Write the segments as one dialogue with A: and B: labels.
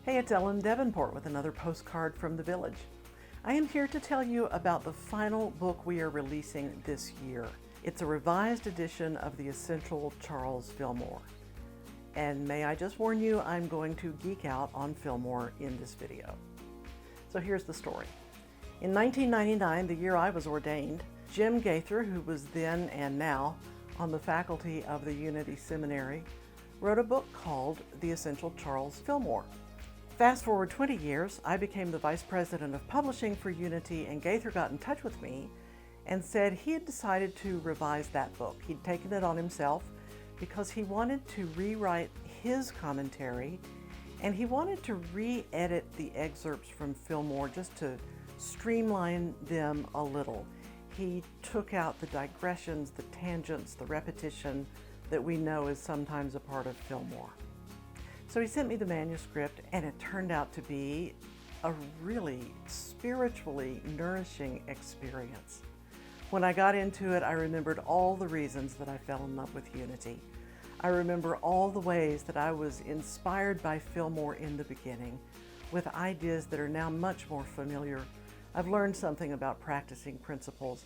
A: Hey, it's Ellen Debenport with another postcard from the village. I am here to tell you about the final book we are releasing this year. It's a revised edition of the Essential Charles Fillmore. And may I just warn you, I'm going to geek out on Fillmore in this video. So here's the story. In 1999, the year I was ordained, Jim Gaither, who was then and now on the faculty of the Unity Seminary, wrote a book called The Essential Charles Fillmore. Fast forward 20 years, I became the vice president of publishing for Unity, and Gaither got in touch with me and said he had decided to revise that book. He'd taken it on himself because he wanted to rewrite his commentary, and he wanted to re-edit the excerpts from Fillmore just to streamline them a little. He took out the digressions, the tangents, the repetition that we know is sometimes a part of Fillmore. So he sent me the manuscript, and it turned out to be a really spiritually nourishing experience. When I got into it, I remembered all the reasons that I fell in love with Unity. I remember all the ways that I was inspired by Fillmore in the beginning, with ideas that are now much more familiar. I've learned something about practicing principles.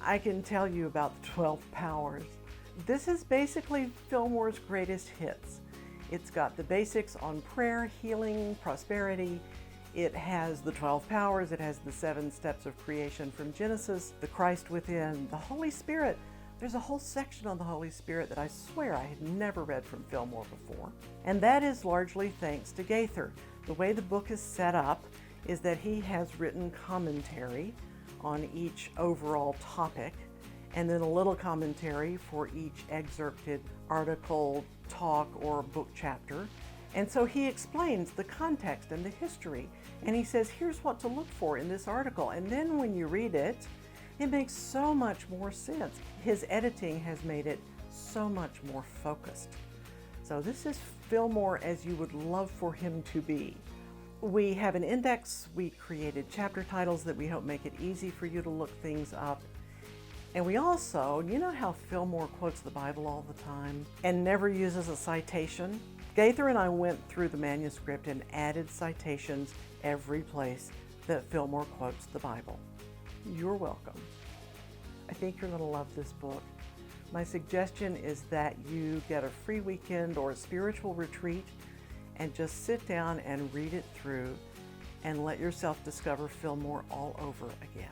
A: I can tell you about the 12 powers. This is basically Fillmore's greatest hits. It's got the basics on prayer, healing, prosperity. It has the 12 powers. It has the 7 steps of creation from Genesis, the Christ within, the Holy Spirit. There's a whole section on the Holy Spirit that I swear I had never read from Fillmore before. And that is largely thanks to Gaither. The way the book is set up is that he has written commentary on each overall topic, and then a little commentary for each excerpted article, talk, or book chapter. And so he explains the context and the history, and he says, here's what to look for in this article. And then when you read it, it makes so much more sense. His editing has made it so much more focused. So this is Fillmore as you would love for him to be. We have an index. We created chapter titles that we hope make it easy for you to look things up. And we also, you know how Fillmore quotes the Bible all the time and never uses a citation? Gaither and I went through the manuscript and added citations every place that Fillmore quotes the Bible. You're welcome. I think you're going to love this book. My suggestion is that you get a free weekend or a spiritual retreat and just sit down and read it through and let yourself discover Fillmore all over again.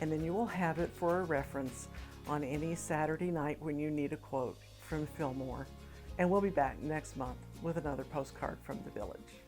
A: And then you will have it for a reference on any Saturday night when you need a quote from Fillmore. And we'll be back next month with another postcard from the village.